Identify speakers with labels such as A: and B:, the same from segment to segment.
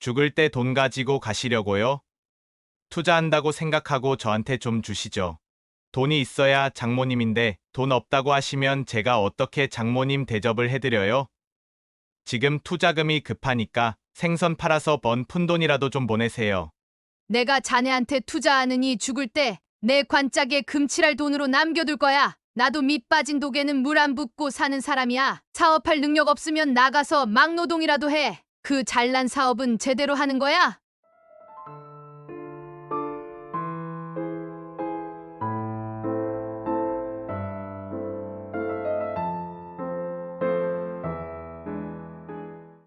A: 죽을 때 돈 가지고 가시려고요? 투자한다고 생각하고 저한테 좀 주시죠. 돈이 있어야 장모님인데 돈 없다고 하시면 제가 어떻게 장모님 대접을 해드려요? 지금 투자금이 급하니까 생선 팔아서 번 푼돈이라도 좀 보내세요.
B: 내가 자네한테 투자하느니 죽을 때 내 관짝에 금칠할 돈으로 남겨둘 거야. 나도 밑 빠진 독에는 물 안 붓고 사는 사람이야. 사업할 능력 없으면 나가서 막노동이라도 해. 그 잘난 사업은 제대로 하는 거야?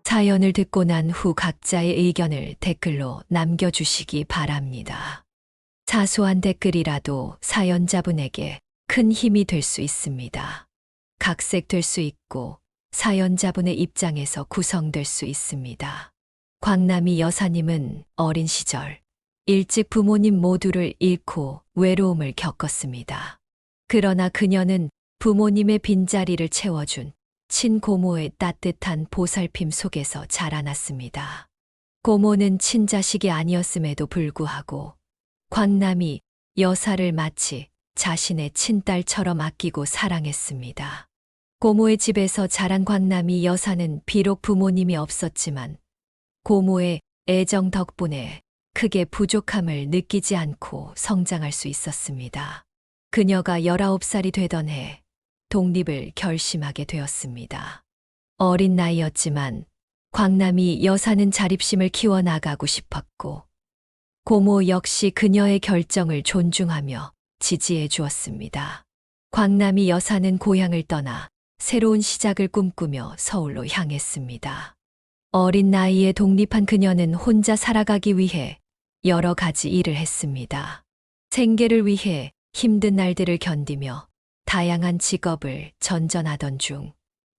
C: 사연을 듣고 난 후 각자의 의견을 댓글로 남겨주시기 바랍니다. 사소한 댓글이라도 사연자분에게 큰 힘이 될 수 있습니다. 각색될 수 있고 사연자분의 입장에서 구성될 수 있습니다. 광남이 여사님은 어린 시절 일찍 부모님 모두를 잃고 외로움을 겪었습니다. 그러나 그녀는 부모님의 빈자리를 채워준 친고모의 따뜻한 보살핌 속에서 자라났습니다. 고모는 친자식이 아니었음에도 불구하고 광남이 여사를 마치 자신의 친딸처럼 아끼고 사랑했습니다. 고모의 집에서 자란 광남이 여사는 비록 부모님이 없었지만 고모의 애정 덕분에 크게 부족함을 느끼지 않고 성장할 수 있었습니다. 그녀가 19살이 되던 해 독립을 결심하게 되었습니다. 어린 나이였지만 광남이 여사는 자립심을 키워나가고 싶었고 고모 역시 그녀의 결정을 존중하며 지지해 주었습니다. 광남이 여사는 고향을 떠나 새로운 시작을 꿈꾸며 서울로 향했습니다. 어린 나이에 독립한 그녀는 혼자 살아가기 위해 여러 가지 일을 했습니다. 생계를 위해 힘든 날들을 견디며 다양한 직업을 전전하던 중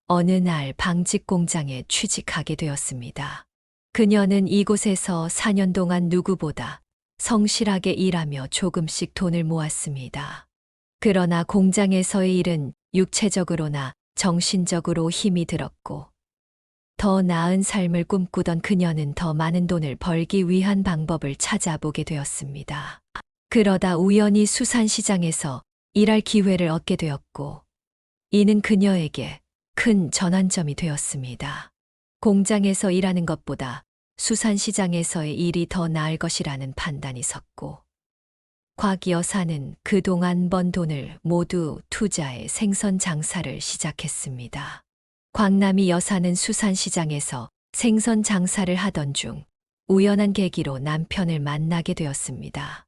C: 어느 날 방직 공장에 취직하게 되었습니다. 그녀는 이곳에서 4년 동안 누구보다 성실하게 일하며 조금씩 돈을 모았습니다. 그러나 공장에서의 일은 육체적으로나 정신적으로 힘이 들었고 더 나은 삶을 꿈꾸던 그녀는 더 많은 돈을 벌기 위한 방법을 찾아보게 되었습니다. 그러다 우연히 수산시장에서 일할 기회를 얻게 되었고 이는 그녀에게 큰 전환점이 되었습니다. 공장에서 일하는 것보다 수산시장에서의 일이 더 나을 것이라는 판단이 섰고 곽 여사는 그동안 번 돈을 모두 투자해 생선 장사를 시작했습니다. 광남이 여사는 수산시장에서 생선 장사를 하던 중 우연한 계기로 남편을 만나게 되었습니다.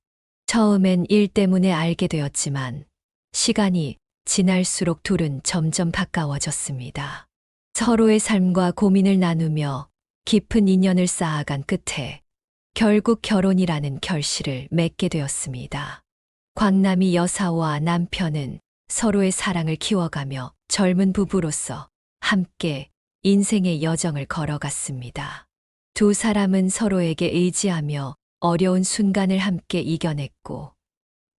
C: 처음엔 일 때문에 알게 되었지만 시간이 지날수록 둘은 점점 가까워졌습니다. 서로의 삶과 고민을 나누며 깊은 인연을 쌓아간 끝에 결국 결혼이라는 결실을 맺게 되었습니다. 광남이 여사와 남편은 서로의 사랑을 키워가며 젊은 부부로서 함께 인생의 여정을 걸어갔습니다. 두 사람은 서로에게 의지하며 어려운 순간을 함께 이겨냈고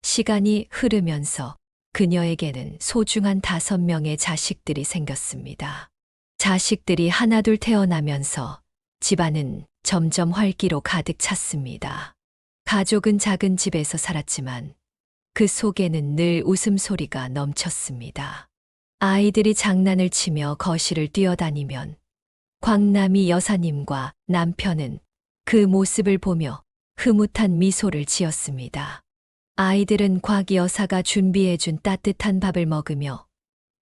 C: 시간이 흐르면서 그녀에게는 소중한 5명의 자식들이 생겼습니다. 자식들이 하나둘 태어나면서 집안은 점점 활기로 가득 찼습니다. 가족은 작은 집에서 살았지만 그 속에는 늘 웃음소리가 넘쳤습니다. 아이들이 장난을 치며 거실을 뛰어다니면 광남이 여사님과 남편은 그 모습을 보며 흐뭇한 미소를 지었습니다. 아이들은 곽 여사가 준비해준 따뜻한 밥을 먹으며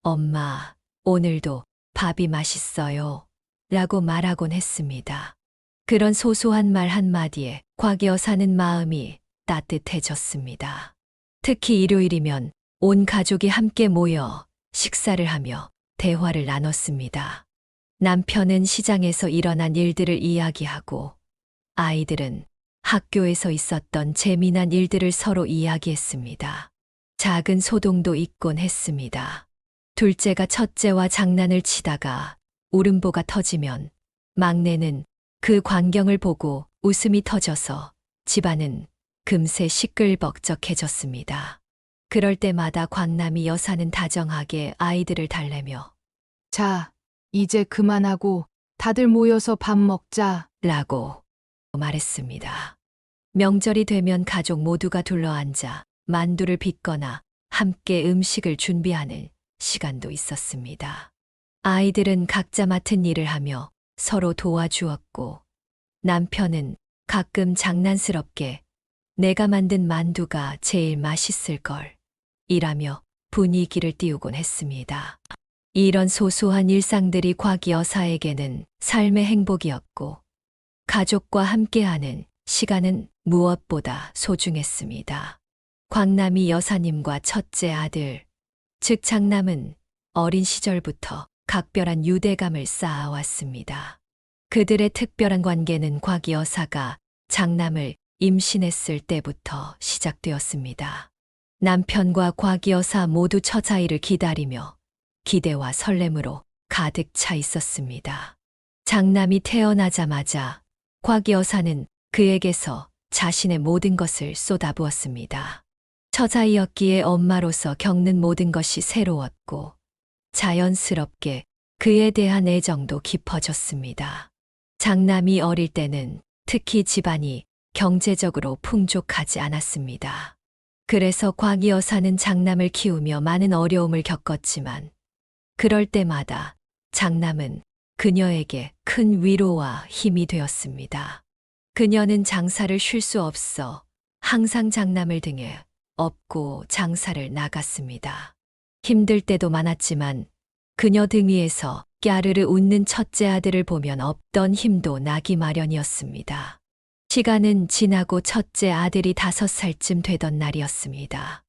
C: 엄마, 오늘도 밥이 맛있어요. 라고 말하곤 했습니다. 그런 소소한 말 한마디에 곽 여사는 마음이 따뜻해졌습니다. 특히 일요일이면 온 가족이 함께 모여 식사를 하며 대화를 나눴습니다. 남편은 시장에서 일어난 일들을 이야기하고 아이들은 학교에서 있었던 재미난 일들을 서로 이야기했습니다. 작은 소동도 있곤 했습니다. 둘째가 첫째와 장난을 치다가 울음보가 터지면 막내는 그 광경을 보고 웃음이 터져서 집안은 금세 시끌벅적해졌습니다. 그럴 때마다 광남이 여사는 다정하게 아이들을 달래며
B: 자, 이제 그만하고 다들 모여서 밥 먹자.
C: 라고 말했습니다. 명절이 되면 가족 모두가 둘러앉아 만두를 빚거나 함께 음식을 준비하는 시간도 있었습니다. 아이들은 각자 맡은 일을 하며 서로 도와주었고, 남편은 가끔 장난스럽게 내가 만든 만두가 제일 맛있을 걸 이라며 분위기를 띄우곤 했습니다. 이런 소소한 일상들이 곽 여사에게는 삶의 행복이었고, 가족과 함께하는 시간은 무엇보다 소중했습니다. 광남이 여사님과 첫째 아들, 즉 장남은 어린 시절부터 각별한 유대감을 쌓아왔습니다. 그들의 특별한 관계는 곽 여사가 장남을 임신했을 때부터 시작되었습니다. 남편과 곽 여사 모두 처자이를 기다리며 기대와 설렘으로 가득 차 있었습니다. 장남이 태어나자마자 곽 여사는 그에게서 자신의 모든 것을 쏟아부었습니다. 처자이었기에 엄마로서 겪는 모든 것이 새로웠고, 자연스럽게 그에 대한 애정도 깊어졌습니다. 장남이 어릴 때는 특히 집안이 경제적으로 풍족하지 않았습니다. 그래서 곽 여사는 장남을 키우며 많은 어려움을 겪었지만, 그럴 때마다 장남은 그녀에게 큰 위로와 힘이 되었습니다. 그녀는 장사를 쉴 수 없어 항상 장남을 등에 업고 장사를 나갔습니다. 힘들 때도 많았지만 그녀 등 위에서 깨르르 웃는 첫째 아들을 보면 없던 힘도 나기 마련이었습니다. 시간은 지나고 첫째 아들이 5살쯤 되던 날이었습니다.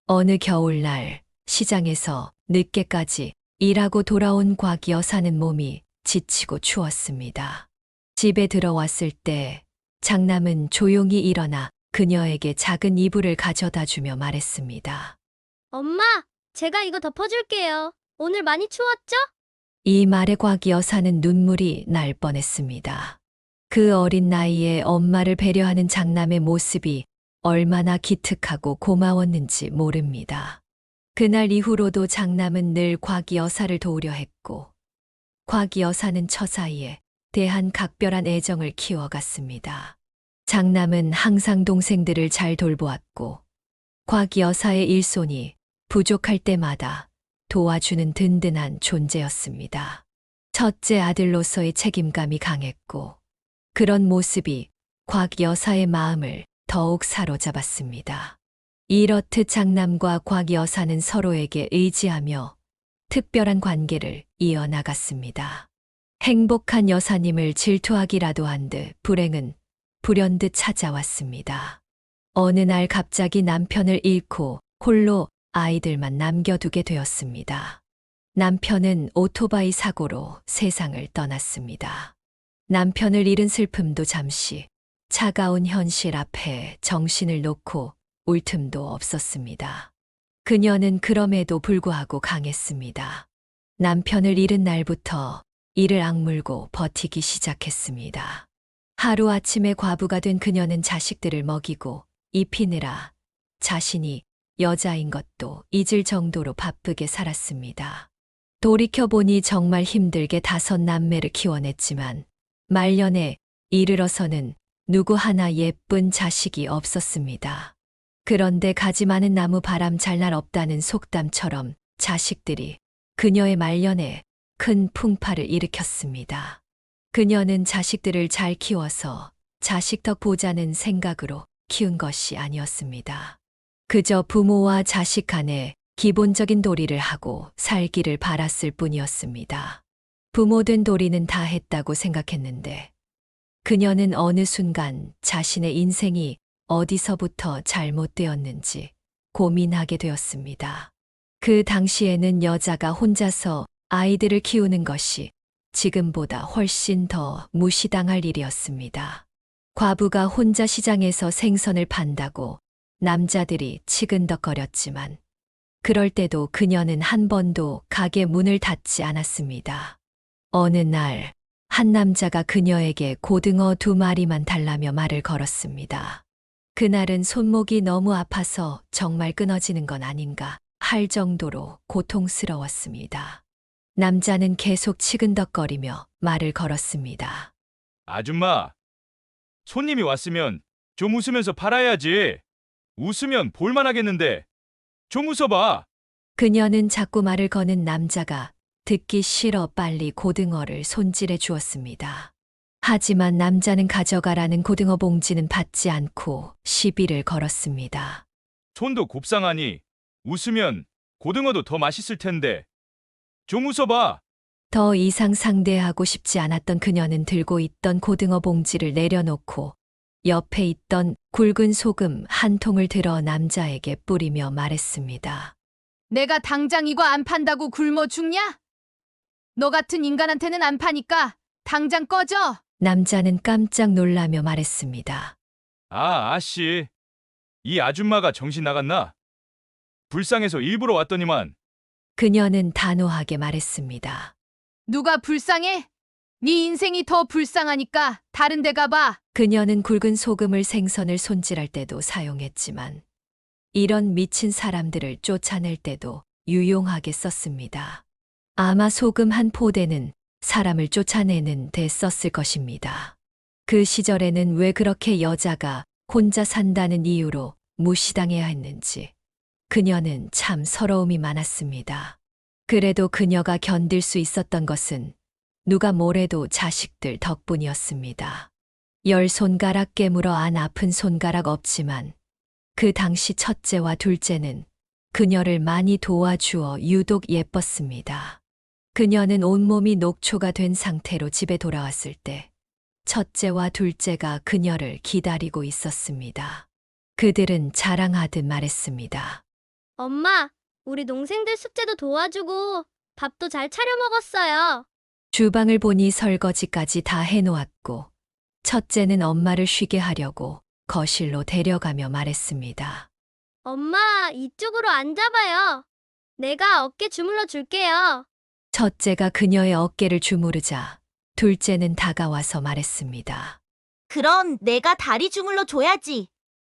C: 어느 겨울날 시장에서 늦게까지 일하고 돌아온 곽 여사는 몸이 지치고 추웠습니다. 집에 들어왔을 때 장남은 조용히 일어나 그녀에게 작은 이불을 가져다 주며 말했습니다.
D: 엄마, 제가 이거 덮어줄게요. 오늘 많이 추웠죠?
C: 이 말에 곽 여사는 눈물이 날 뻔했습니다. 그 어린 나이에 엄마를 배려하는 장남의 모습이 얼마나 기특하고 고마웠는지 모릅니다. 그날 이후로도 장남은 늘 곽 여사를 도우려 했고, 곽 여사는 처사이에 대한 각별한 애정을 키워갔습니다. 장남은 항상 동생들을 잘 돌보았고, 곽 여사의 일손이 부족할 때마다 도와주는 든든한 존재였습니다. 첫째 아들로서의 책임감이 강했고, 그런 모습이 곽 여사의 마음을 더욱 사로잡았습니다. 이렇듯 장남과 곽 여사는 서로에게 의지하며 특별한 관계를 이어나갔습니다. 행복한 여사님을 질투하기라도 한 듯 불행은 불현듯 찾아왔습니다. 어느 날 갑자기 남편을 잃고 홀로 아이들만 남겨두게 되었습니다. 남편은 오토바이 사고로 세상을 떠났습니다. 남편을 잃은 슬픔도 잠시 차가운 현실 앞에 정신을 놓고 울 틈도 없었습니다. 그녀는 그럼에도 불구하고 강했습니다. 남편을 잃은 날부터 이를 악물고 버티기 시작했습니다. 하루아침에 과부가 된 그녀는 자식들을 먹이고 입히느라 자신이 여자인 것도 잊을 정도로 바쁘게 살았습니다. 돌이켜보니 정말 힘들게 5남매를 키워냈지만 말년에 이르러서는 누구 하나 예쁜 자식이 없었습니다. 그런데 가지 많은 나무 바람 잘 날 없다는 속담처럼 자식들이 그녀의 말년에 큰 풍파를 일으켰습니다. 그녀는 자식들을 잘 키워서 자식 덕 보자는 생각으로 키운 것이 아니었습니다. 그저 부모와 자식 간에 기본적인 도리를 하고 살기를 바랐을 뿐이었습니다. 부모된 도리는 다 했다고 생각했는데 그녀는 어느 순간 자신의 인생이 어디서부터 잘못되었는지 고민하게 되었습니다. 그 당시에는 여자가 혼자서 아이들을 키우는 것이 지금보다 훨씬 더 무시당할 일이었습니다. 과부가 혼자 시장에서 생선을 판다고 남자들이 치근덕거렸지만 그럴 때도 그녀는 한 번도 가게 문을 닫지 않았습니다. 어느 날 한 남자가 그녀에게 고등어 2마리만 달라며 말을 걸었습니다. 그날은 손목이 너무 아파서 정말 끊어지는 건 아닌가 할 정도로 고통스러웠습니다. 남자는 계속 치근덕거리며 말을 걸었습니다.
E: 아줌마, 손님이 왔으면 좀 웃으면서 팔아야지. 웃으면 볼만하겠는데. 좀 웃어봐.
C: 그녀는 자꾸 말을 거는 남자가 듣기 싫어 빨리 고등어를 손질해 주었습니다. 하지만 남자는 가져가라는 고등어 봉지는 받지 않고 시비를 걸었습니다.
E: 손도 곱상하니 웃으면 고등어도 더 맛있을 텐데. 좀 웃어봐.
C: 더 이상 상대하고 싶지 않았던 그녀는 들고 있던 고등어 봉지를 내려놓고 옆에 있던 굵은 소금 한 통을 들어 남자에게 뿌리며 말했습니다.
B: 내가 당장 이거 안 판다고 굶어 죽냐? 너 같은 인간한테는 안 파니까 당장 꺼져.
C: 남자는 깜짝 놀라며 말했습니다.
E: 아씨. 이 아줌마가 정신 나갔나? 불쌍해서 일부러 왔더니만.
C: 그녀는 단호하게 말했습니다.
B: 누가 불쌍해? 네 인생이 더 불쌍하니까 다른 데 가봐.
C: 그녀는 굵은 소금을 생선을 손질할 때도 사용했지만 이런 미친 사람들을 쫓아낼 때도 유용하게 썼습니다. 아마 소금 한 포대는 사람을 쫓아내는 데 썼을 것입니다. 그 시절에는 왜 그렇게 여자가 혼자 산다는 이유로 무시당해야 했는지 그녀는 참 서러움이 많았습니다. 그래도 그녀가 견딜 수 있었던 것은 누가 뭐래도 자식들 덕분이었습니다. 10손가락 깨물어 안 아픈 손가락 없지만 그 당시 첫째와 둘째는 그녀를 많이 도와주어 유독 예뻤습니다. 그녀는 온몸이 녹초가 된 상태로 집에 돌아왔을 때 첫째와 둘째가 그녀를 기다리고 있었습니다. 그들은 자랑하듯 말했습니다.
D: 엄마, 우리 동생들 숙제도 도와주고 밥도 잘 차려 먹었어요.
C: 주방을 보니 설거지까지 다 해놓았고 첫째는 엄마를 쉬게 하려고 거실로 데려가며 말했습니다.
D: 엄마, 이쪽으로 앉아봐요. 내가 어깨 주물러 줄게요.
C: 첫째가 그녀의 어깨를 주무르자 둘째는 다가와서 말했습니다.
F: 그럼 내가 다리 주물러 줘야지.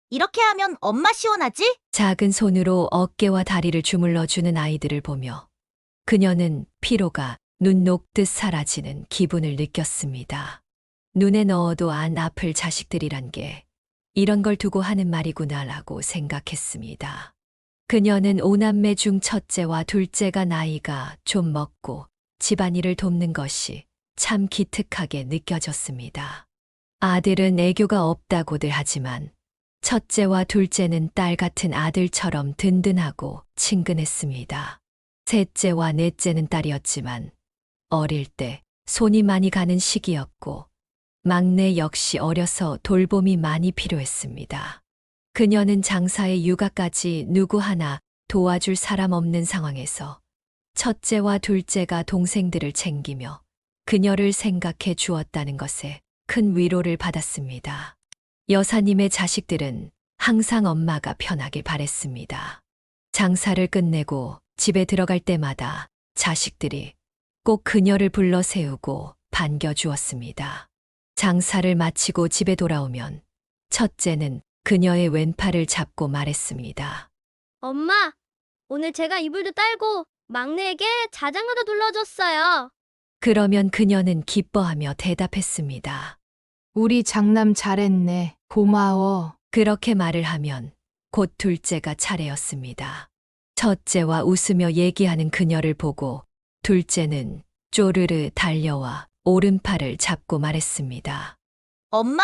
F: 이렇게 하면 엄마 시원하지?
C: 작은 손으로 어깨와 다리를 주물러 주는 아이들을 보며 그녀는 피로가 눈 녹듯 사라지는 기분을 느꼈습니다. 눈에 넣어도 안 아플 자식들이란 게 이런 걸 두고 하는 말이구나라고 생각했습니다. 그녀는 5남매 중 첫째와 둘째가 나이가 좀 먹고 집안일을 돕는 것이 참 기특하게 느껴졌습니다. 아들은 애교가 없다고들 하지만 첫째와 둘째는 딸 같은 아들처럼 든든하고 친근했습니다. 셋째와 넷째는 딸이었지만 어릴 때 손이 많이 가는 시기였고 막내 역시 어려서 돌봄이 많이 필요했습니다. 그녀는 장사에 육아까지 누구 하나 도와줄 사람 없는 상황에서 첫째와 둘째가 동생들을 챙기며 그녀를 생각해 주었다는 것에 큰 위로를 받았습니다. 여사님의 자식들은 항상 엄마가 편하길 바랬습니다. 장사를 끝내고 집에 들어갈 때마다 자식들이 꼭 그녀를 불러 세우고 반겨주었습니다. 장사를 마치고 집에 돌아오면 첫째는 그녀의 왼팔을 잡고 말했습니다.
D: 엄마, 오늘 제가 이불도 딸고 막내에게 자장가도 둘러줬어요.
C: 그러면 그녀는 기뻐하며 대답했습니다.
B: 우리 장남 잘했네. 고마워.
C: 그렇게 말을 하면 곧 둘째가 차례였습니다. 첫째와 웃으며 얘기하는 그녀를 보고 둘째는 쪼르르 달려와 오른팔을 잡고 말했습니다.
F: 엄마,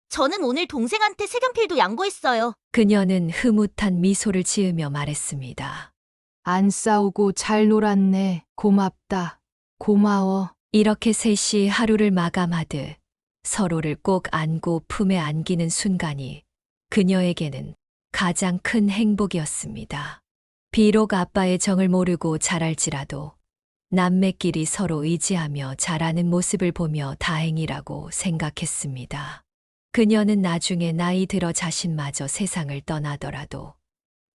F: 저는 오늘 동생한테 색연필도 양보했어요.
C: 그녀는 흐뭇한 미소를 지으며 말했습니다.
B: 안 싸우고 잘 놀았네. 고맙다. 고마워.
C: 이렇게 셋이 하루를 마감하듯 서로를 꼭 안고 품에 안기는 순간이 그녀에게는 가장 큰 행복이었습니다. 비록 아빠의 정을 모르고 자랄지라도 남매끼리 서로 의지하며 자라는 모습을 보며 다행이라고 생각했습니다. 그녀는 나중에 나이 들어 자신마저 세상을 떠나더라도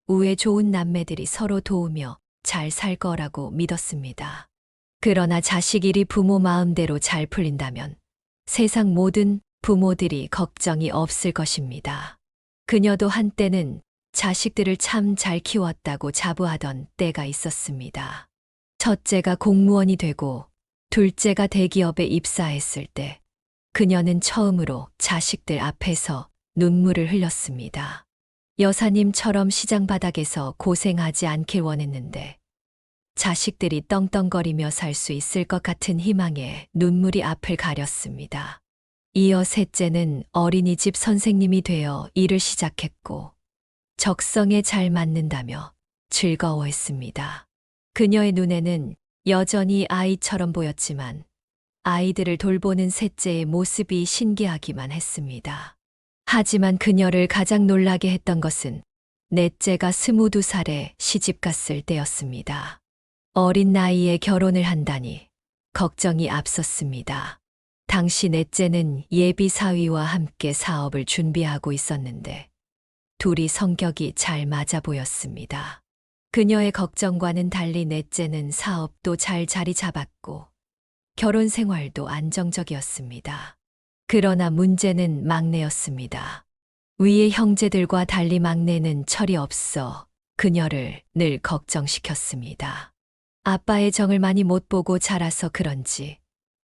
C: 우애 좋은 남매들이 서로 도우며 잘 살 거라고 믿었습니다. 그러나 자식 일이 부모 마음대로 잘 풀린다면 세상 모든 부모들이 걱정이 없을 것입니다. 그녀도 한때는 자식들을 참 잘 키웠다고 자부하던 때가 있었습니다. 첫째가 공무원이 되고 둘째가 대기업에 입사했을 때 그녀는 처음으로 자식들 앞에서 눈물을 흘렸습니다. 여사님처럼 시장 바닥에서 고생하지 않길 원했는데 자식들이 떵떵거리며 살 수 있을 것 같은 희망에 눈물이 앞을 가렸습니다. 이어 셋째는 어린이집 선생님이 되어 일을 시작했고 적성에 잘 맞는다며 즐거워했습니다. 그녀의 눈에는 여전히 아이처럼 보였지만 아이들을 돌보는 셋째의 모습이 신기하기만 했습니다. 하지만 그녀를 가장 놀라게 했던 것은 넷째가 22살에 시집갔을 때였습니다. 어린 나이에 결혼을 한다니 걱정이 앞섰습니다. 당시 넷째는 예비 사위와 함께 사업을 준비하고 있었는데 둘이 성격이 잘 맞아 보였습니다. 그녀의 걱정과는 달리 넷째는 사업도 잘 자리 잡았고 결혼 생활도 안정적이었습니다. 그러나 문제는 막내였습니다. 위의 형제들과 달리 막내는 철이 없어 그녀를 늘 걱정시켰습니다. 아빠의 정을 많이 못 보고 자라서 그런지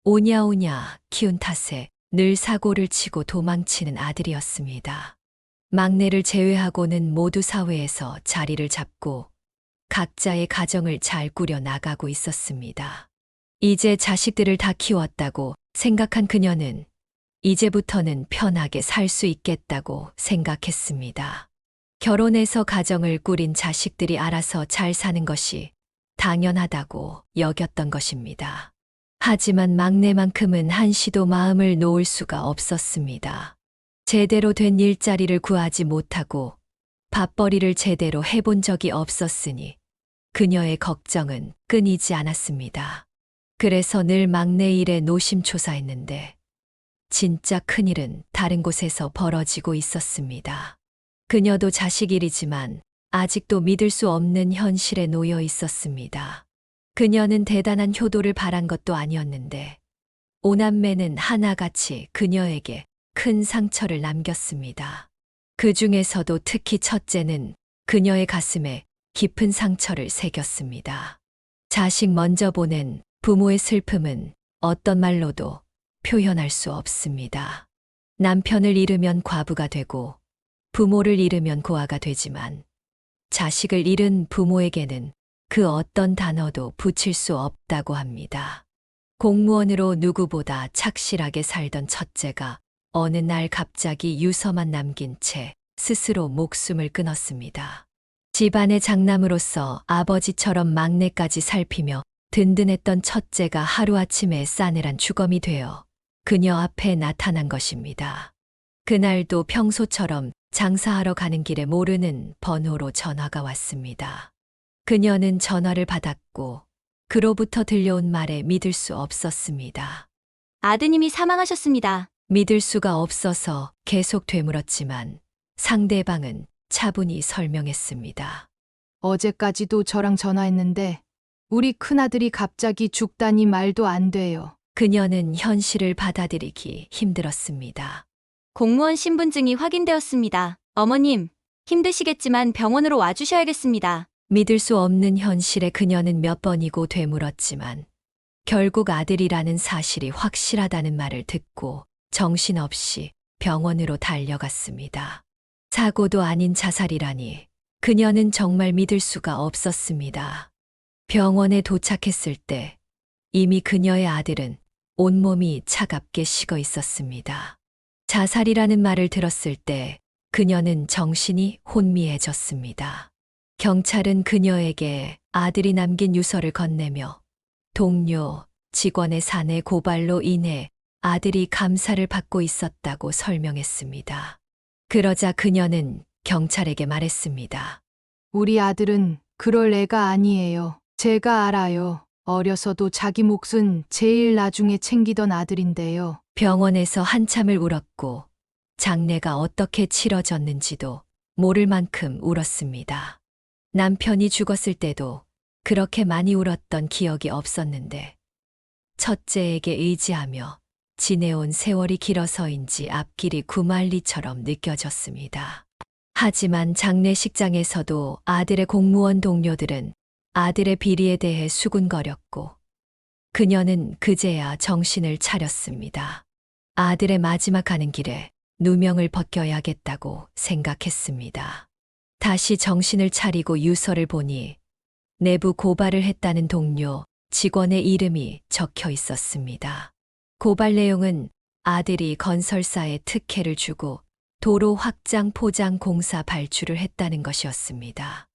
C: 오냐오냐 키운 탓에 늘 사고를 치고 도망치는 아들이었습니다. 막내를 제외하고는 모두 사회에서 자리를 잡고 각자의 가정을 잘 꾸려 나가고 있었습니다. 이제 자식들을 다 키웠다고 생각한 그녀는 이제부터는 편하게 살 수 있겠다고 생각했습니다. 결혼해서 가정을 꾸린 자식들이 알아서 잘 사는 것이 당연하다고 여겼던 것입니다. 하지만 막내만큼은 한시도 마음을 놓을 수가 없었습니다. 제대로 된 일자리를 구하지 못하고 밥벌이를 제대로 해본 적이 없었으니 그녀의 걱정은 끊이지 않았습니다. 그래서 늘 막내 일에 노심초사했는데 진짜 큰일은 다른 곳에서 벌어지고 있었습니다. 그녀도 자식 일이지만 아직도 믿을 수 없는 현실에 놓여 있었습니다. 그녀는 대단한 효도를 바란 것도 아니었는데 오남매는 하나같이 그녀에게 큰 상처를 남겼습니다. 그 중에서도 특히 첫째는 그녀의 가슴에 깊은 상처를 새겼습니다. 자식 먼저 보낸 부모의 슬픔은 어떤 말로도 표현할 수 없습니다. 남편을 잃으면 과부가 되고 부모를 잃으면 고아가 되지만 자식을 잃은 부모에게는 그 어떤 단어도 붙일 수 없다고 합니다. 공무원으로 누구보다 착실하게 살던 첫째가 어느 날 갑자기 유서만 남긴 채 스스로 목숨을 끊었습니다. 집안의 장남으로서 아버지처럼 막내까지 살피며 든든했던 첫째가 하루아침에 싸늘한 주검이 되어 그녀 앞에 나타난 것입니다. 그날도 평소처럼 장사하러 가는 길에 모르는 번호로 전화가 왔습니다. 그녀는 전화를 받았고 그로부터 들려온 말에 믿을 수 없었습니다.
F: 아드님이 사망하셨습니다.
C: 믿을 수가 없어서 계속 되물었지만 상대방은 차분히 설명했습니다.
B: 어제까지도 저랑 전화했는데 우리 큰아들이 갑자기 죽다니 말도 안 돼요.
C: 그녀는 현실을 받아들이기 힘들었습니다.
F: 공무원 신분증이 확인되었습니다. 어머님, 힘드시겠지만 병원으로 와주셔야겠습니다.
C: 믿을 수 없는 현실에 그녀는 몇 번이고 되물었지만 결국 아들이라는 사실이 확실하다는 말을 듣고 정신없이 병원으로 달려갔습니다. 사고도 아닌 자살이라니 그녀는 정말 믿을 수가 없었습니다. 병원에 도착했을 때 이미 그녀의 아들은 온몸이 차갑게 식어 있었습니다. 자살이라는 말을 들었을 때 그녀는 정신이 혼미해졌습니다. 경찰은 그녀에게 아들이 남긴 유서를 건네며 동료, 직원의 사내 고발로 인해 아들이 감사를 받고 있었다고 설명했습니다. 그러자 그녀는 경찰에게 말했습니다.
B: 우리 아들은 그럴 애가 아니에요. 제가 알아요. 어려서도 자기 몫은 제일 나중에 챙기던 아들인데요.
C: 병원에서 한참을 울었고 장례가 어떻게 치러졌는지도 모를 만큼 울었습니다. 남편이 죽었을 때도 그렇게 많이 울었던 기억이 없었는데 첫째에게 의지하며 지내온 세월이 길어서인지 앞길이 구만리처럼 느껴졌습니다. 하지만 장례식장에서도 아들의 공무원 동료들은 아들의 비리에 대해 수군거렸고 그녀는 그제야 정신을 차렸습니다. 아들의 마지막 가는 길에 누명을 벗겨야겠다고 생각했습니다. 다시 정신을 차리고 유서를 보니 내부 고발을 했다는 동료 직원의 이름이 적혀 있었습니다. 고발 내용은 아들이 건설사에 특혜를 주고 도로 확장 포장 공사 발주를 했다는 것이었습니다.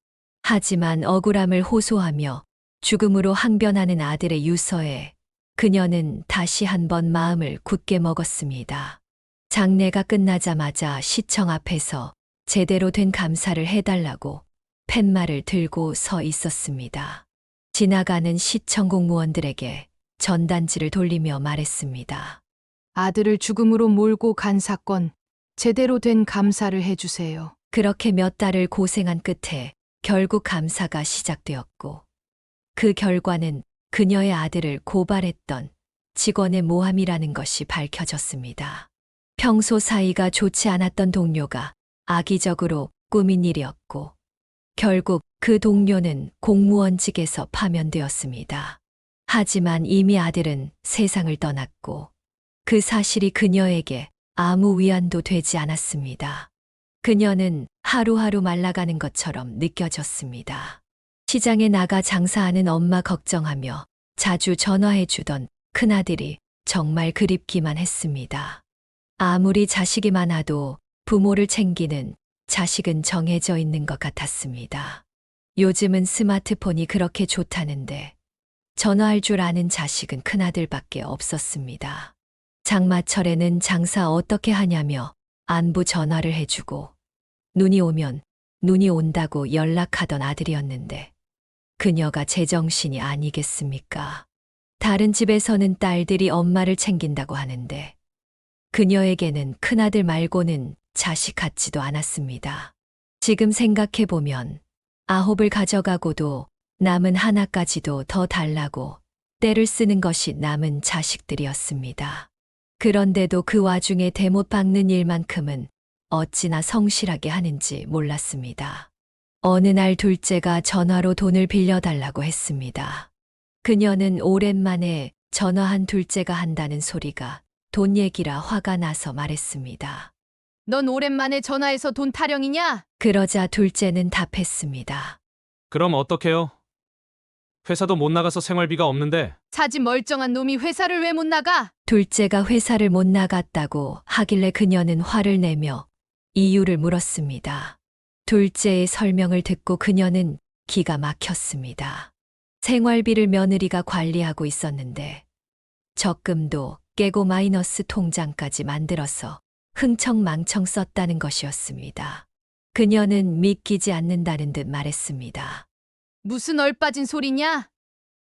C: 하지만 억울함을 호소하며 죽음으로 항변하는 아들의 유서에 그녀는 다시 한번 마음을 굳게 먹었습니다. 장례가 끝나자마자 시청 앞에서 제대로 된 감사를 해달라고 팻말을 들고 서 있었습니다. 지나가는 시청 공무원들에게 전단지를 돌리며 말했습니다.
B: 아들을 죽음으로 몰고 간 사건 제대로 된 감사를 해주세요.
C: 그렇게 몇 달을 고생한 끝에 결국 감사가 시작되었고 그 결과는 그녀의 아들을 고발했던 직원의 모함이라는 것이 밝혀졌습니다. 평소 사이가 좋지 않았던 동료가 악의적으로 꾸민 일이었고 결국 그 동료는 공무원직에서 파면되었습니다. 하지만 이미 아들은 세상을 떠났고 그 사실이 그녀에게 아무 위안도 되지 않았습니다. 그녀는 하루하루 말라가는 것처럼 느껴졌습니다. 시장에 나가 장사하는 엄마 걱정하며 자주 전화해 주던 큰아들이 정말 그립기만 했습니다. 아무리 자식이 많아도 부모를 챙기는 자식은 정해져 있는 것 같았습니다. 요즘은 스마트폰이 그렇게 좋다는데 전화할 줄 아는 자식은 큰아들밖에 없었습니다. 장마철에는 장사 어떻게 하냐며 안부 전화를 해주고 눈이 오면 눈이 온다고 연락하던 아들이었는데 그녀가 제정신이 아니겠습니까? 다른 집에서는 딸들이 엄마를 챙긴다고 하는데 그녀에게는 큰아들 말고는 자식 같지도 않았습니다. 지금 생각해보면 9을 가져가고도 남은 하나까지도 더 달라고 때를 쓰는 것이 남은 자식들이었습니다. 그런데도 그 와중에 대못 박는 일만큼은 어찌나 성실하게 하는지 몰랐습니다. 어느 날 둘째가 전화로 돈을 빌려달라고 했습니다. 그녀는 오랜만에 전화한 둘째가 한다는 소리가 돈 얘기라 화가 나서 말했습니다.
B: 넌 오랜만에 전화해서 돈 타령이냐?
C: 그러자 둘째는 답했습니다.
G: 그럼 어떡해요? 회사도 못 나가서 생활비가 없는데
B: 사지 멀쩡한 놈이 회사를 왜 못 나가?
C: 둘째가 회사를 못 나갔다고 하길래 그녀는 화를 내며 이유를 물었습니다. 둘째의 설명을 듣고 그녀는 기가 막혔습니다. 생활비를 며느리가 관리하고 있었는데 적금도 깨고 마이너스 통장까지 만들어서 흥청망청 썼다는 것이었습니다. 그녀는 믿기지 않는다는 듯 말했습니다.
B: 무슨 얼빠진 소리냐?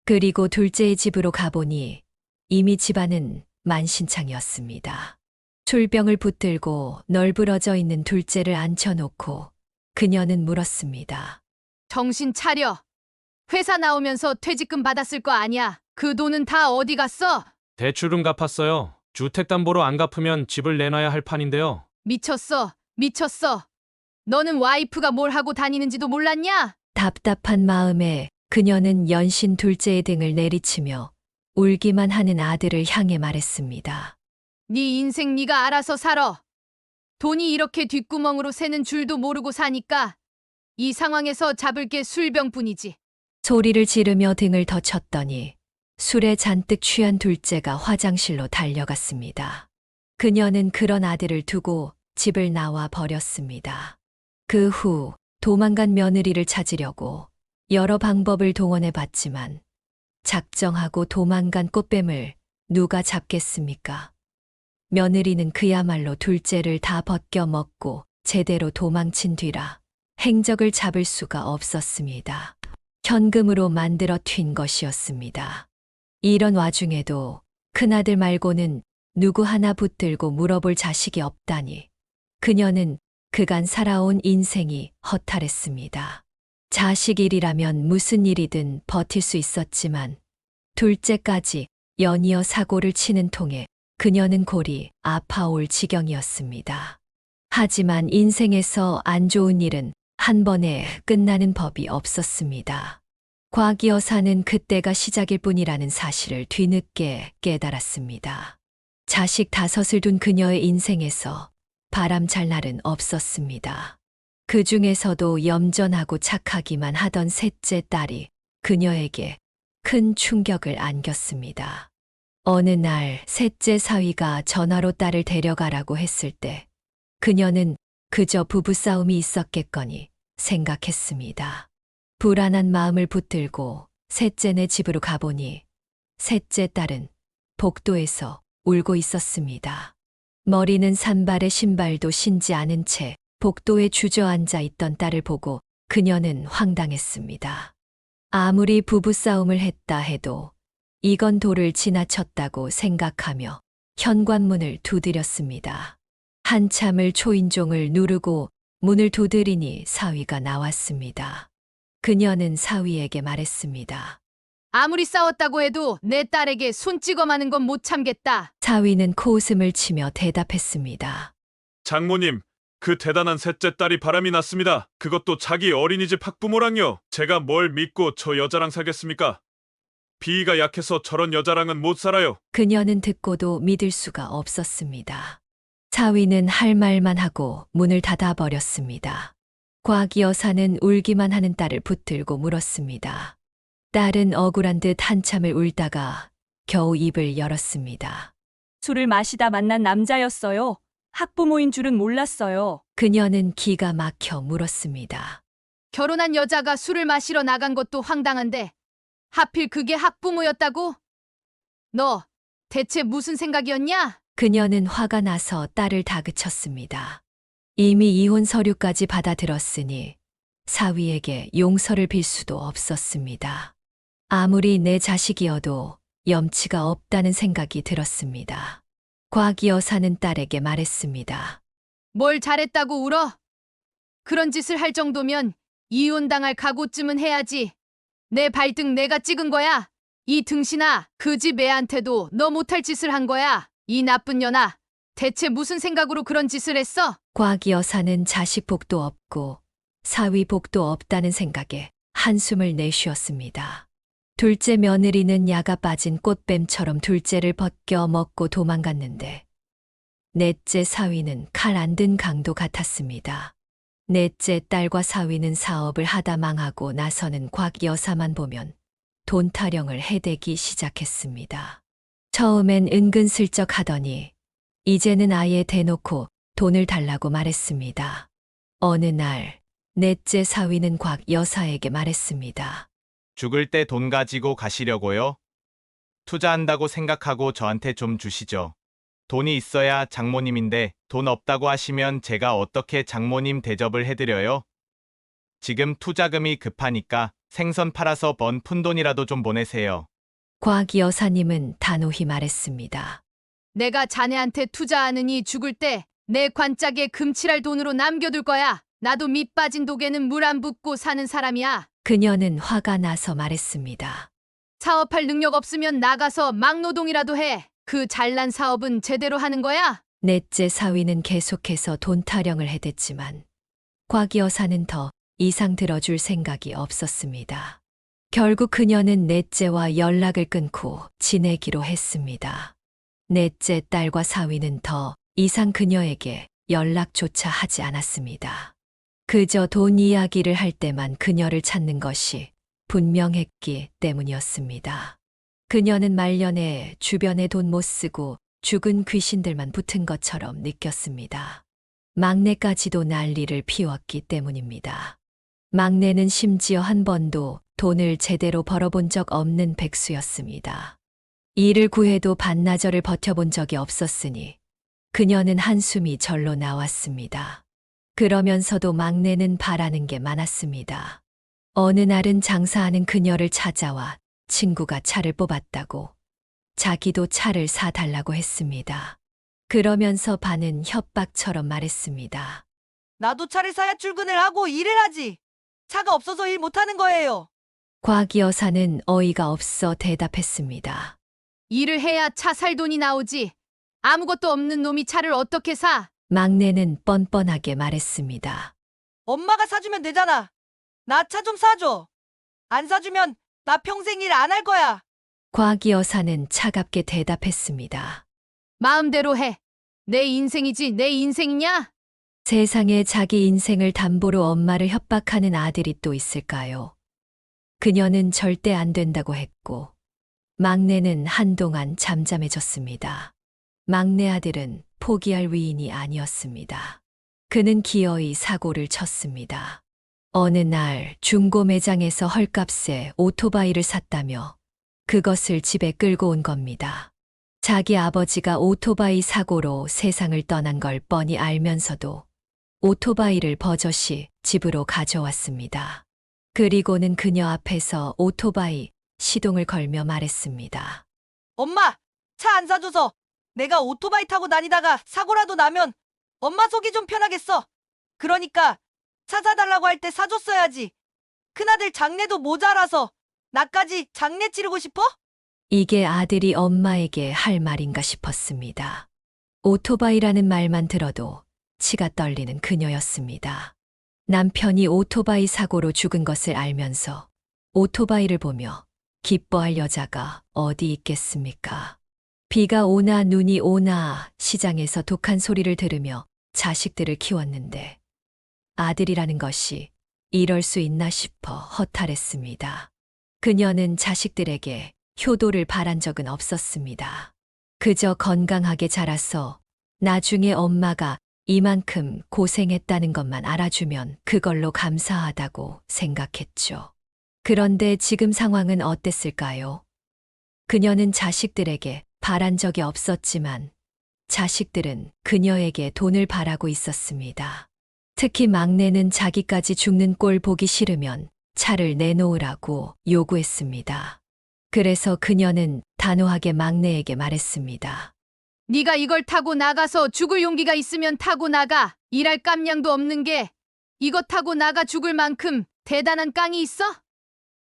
C: 그리고 둘째의 집으로 가보니 이미 집안은 만신창이었습니다. 술병을 붙들고 널브러져 있는 둘째를 앉혀놓고 그녀는 물었습니다.
B: 정신 차려. 회사 나오면서 퇴직금 받았을 거 아니야. 그 돈은 다 어디 갔어?
G: 대출은 갚았어요. 주택담보로 안 갚으면 집을 내놔야 할 판인데요.
B: 미쳤어. 미쳤어. 너는 와이프가 뭘 하고 다니는지도 몰랐냐?
C: 답답한 마음에 그녀는 연신 둘째의 등을 내리치며 울기만 하는 아들을 향해 말했습니다.
B: 네 인생 네가 알아서 살아. 돈이 이렇게 뒷구멍으로 새는 줄도 모르고 사니까 이 상황에서 잡을 게 술병뿐이지.
C: 소리를 지르며 등을 더 쳤더니 술에 잔뜩 취한 둘째가 화장실로 달려갔습니다. 그녀는 그런 아들을 두고 집을 나와 버렸습니다. 그 후 도망간 며느리를 찾으려고 여러 방법을 동원해 봤지만 작정하고 도망간 꽃뱀을 누가 잡겠습니까? 며느리는 그야말로 둘째를 다 벗겨 먹고 제대로 도망친 뒤라 행적을 잡을 수가 없었습니다. 현금으로 만들어 튄 것이었습니다. 이런 와중에도 큰아들 말고는 누구 하나 붙들고 물어볼 자식이 없다니 그녀는 그간 살아온 인생이 허탈했습니다. 자식 일이라면 무슨 일이든 버틸 수 있었지만 둘째까지 연이어 사고를 치는 통에 그녀는 골이 아파올 지경이었습니다. 하지만 인생에서 안 좋은 일은 한 번에 끝나는 법이 없었습니다. 곽 여사는 그때가 시작일 뿐이라는 사실을 뒤늦게 깨달았습니다. 자식 5을 둔 그녀의 인생에서 바람잘 날은 없었습니다. 그 중에서도 염전하고 착하기만 하던 셋째 딸이 그녀에게 큰 충격을 안겼습니다. 어느 날 셋째 사위가 전화로 딸을 데려가라고 했을 때 그녀는 그저 부부싸움이 있었겠거니 생각했습니다. 불안한 마음을 붙들고 셋째네 집으로 가보니 셋째 딸은 복도에서 울고 있었습니다. 머리는 산발에 신발도 신지 않은 채 복도에 주저앉아 있던 딸을 보고 그녀는 황당했습니다. 아무리 부부싸움을 했다 해도 이건 도를 지나쳤다고 생각하며 현관문을 두드렸습니다. 한참을 초인종을 누르고 문을 두드리니 사위가 나왔습니다. 그녀는 사위에게 말했습니다.
B: 아무리 싸웠다고 해도 내 딸에게 손 찍어 마는 건 못 참겠다.
C: 사위는 코웃음을 치며 대답했습니다.
H: 장모님, 그 대단한 셋째 딸이 바람이 났습니다. 그것도 자기 어린이집 학부모랑요. 제가 뭘 믿고 저 여자랑 사겠습니까? 비위가 약해서 저런 여자랑은 못 살아요.
C: 그녀는 듣고도 믿을 수가 없었습니다. 사위는 할 말만 하고 문을 닫아버렸습니다. 곽 여사는 울기만 하는 딸을 붙들고 물었습니다. 딸은 억울한 듯 한참을 울다가 겨우 입을 열었습니다.
I: 술을 마시다 만난 남자였어요. 학부모인 줄은 몰랐어요.
C: 그녀는 기가 막혀 물었습니다.
B: 결혼한 여자가 술을 마시러 나간 것도 황당한데 하필 그게 학부모였다고? 너 대체 무슨 생각이었냐?
C: 그녀는 화가 나서 딸을 다그쳤습니다. 이미 이혼 서류까지 받아들었으니 사위에게 용서를 빌 수도 없었습니다. 아무리 내 자식이어도 염치가 없다는 생각이 들었습니다. 곽 여사는 딸에게 말했습니다.
B: 뭘 잘했다고 울어? 그런 짓을 할 정도면 이혼당할 각오쯤은 해야지. 내 발등 내가 찍은 거야. 이 등신아, 그 집 애한테도 너 못할 짓을 한 거야. 이 나쁜 년아, 대체 무슨 생각으로 그런 짓을 했어?
C: 곽 여사는 자식 복도 없고 사위 복도 없다는 생각에 한숨을 내쉬었습니다. 둘째 며느리는 야가 빠진 꽃뱀처럼 둘째를 벗겨 먹고 도망갔는데 넷째 사위는 칼 안 든 강도 같았습니다. 넷째 딸과 사위는 사업을 하다 망하고 나서는 곽 여사만 보면 돈 타령을 해대기 시작했습니다. 처음엔 은근슬쩍 하더니 이제는 아예 대놓고 돈을 달라고 말했습니다. 어느 날 넷째 사위는 곽 여사에게 말했습니다.
A: 죽을 때 돈 가지고 가시려고요? 투자한다고 생각하고 저한테 좀 주시죠. 돈이 있어야 장모님인데 돈 없다고 하시면 제가 어떻게 장모님 대접을 해드려요? 지금 투자금이 급하니까 생선 팔아서 번 푼돈이라도 좀 보내세요.
C: 곽 여사님은 단호히 말했습니다.
B: 내가 자네한테 투자하느니 죽을 때 내 관짝에 금칠할 돈으로 남겨둘 거야. 나도 밑 빠진 독에는 물 안 붓고 사는 사람이야.
C: 그녀는 화가 나서 말했습니다.
B: 사업할 능력 없으면 나가서 막노동이라도 해. 그 잘난 사업은 제대로 하는 거야?
C: 넷째 사위는 계속해서 돈 타령을 해댔지만 곽 여사는 더 이상 들어줄 생각이 없었습니다. 결국 그녀는 넷째와 연락을 끊고 지내기로 했습니다. 넷째 딸과 사위는 더 이상 그녀에게 연락조차 하지 않았습니다. 그저 돈 이야기를 할 때만 그녀를 찾는 것이 분명했기 때문이었습니다. 그녀는 말년에 주변에 돈 못 쓰고 죽은 귀신들만 붙은 것처럼 느꼈습니다. 막내까지도 난리를 피웠기 때문입니다. 막내는 심지어 한 번도 돈을 제대로 벌어본 적 없는 백수였습니다. 일을 구해도 반나절을 버텨본 적이 없었으니 그녀는 한숨이 절로 나왔습니다. 그러면서도 막내는 바라는 게 많았습니다. 어느 날은 장사하는 그녀를 찾아와 친구가 차를 뽑았다고 자기도 차를 사달라고 했습니다. 그러면서 반은 협박처럼 말했습니다.
J: 나도 차를 사야 출근을 하고 일을 하지. 차가 없어서 일 못하는 거예요.
C: 곽 여사는 어이가 없어 대답했습니다.
B: 일을 해야 차 살 돈이 나오지. 아무것도 없는 놈이 차를 어떻게 사?
C: 막내는 뻔뻔하게 말했습니다.
J: 엄마가 사주면 되잖아. 나 차 좀 사줘. 안 사주면 나 평생 일 안 할 거야.
C: 곽 여사는 차갑게 대답했습니다.
B: 마음대로 해. 내 인생이지 내 인생이냐?
C: 세상에 자기 인생을 담보로 엄마를 협박하는 아들이 또 있을까요? 그녀는 절대 안 된다고 했고, 막내는 한동안 잠잠해졌습니다. 막내 아들은 포기할 위인이 아니었습니다. 그는 기어이 사고를 쳤습니다. 어느 날 중고 매장에서 헐값에 오토바이를 샀다며 그것을 집에 끌고 온 겁니다. 자기 아버지가 오토바이 사고로 세상을 떠난 걸 뻔히 알면서도 오토바이를 버젓이 집으로 가져왔습니다. 그리고는 그녀 앞에서 오토바이 시동을 걸며 말했습니다.
J: 엄마, 차 안 사줘서 내가 오토바이 타고 다니다가 사고라도 나면 엄마 속이 좀 편하겠어. 그러니까 차 사달라고 할 때 사줬어야지. 큰아들 장례도 모자라서 나까지 장례 치르고 싶어?
C: 이게 아들이 엄마에게 할 말인가 싶었습니다. 오토바이라는 말만 들어도 치가 떨리는 그녀였습니다. 남편이 오토바이 사고로 죽은 것을 알면서 오토바이를 보며 기뻐할 여자가 어디 있겠습니까? 비가 오나 눈이 오나 시장에서 독한 소리를 들으며 자식들을 키웠는데 아들이라는 것이 이럴 수 있나 싶어 허탈했습니다. 그녀는 자식들에게 효도를 바란 적은 없었습니다. 그저 건강하게 자라서 나중에 엄마가 이만큼 고생했다는 것만 알아주면 그걸로 감사하다고 생각했죠. 그런데 지금 상황은 어땠을까요? 그녀는 자식들에게 바란 적이 없었지만 자식들은 그녀에게 돈을 바라고 있었습니다. 특히 막내는 자기까지 죽는 꼴 보기 싫으면 차를 내놓으라고 요구했습니다. 그래서 그녀는 단호하게 막내에게 말했습니다.
B: 네가 이걸 타고 나가서 죽을 용기가 있으면 타고 나가. 일할 깜냥도 없는 게 이거 타고 나가 죽을 만큼 대단한 깡이 있어?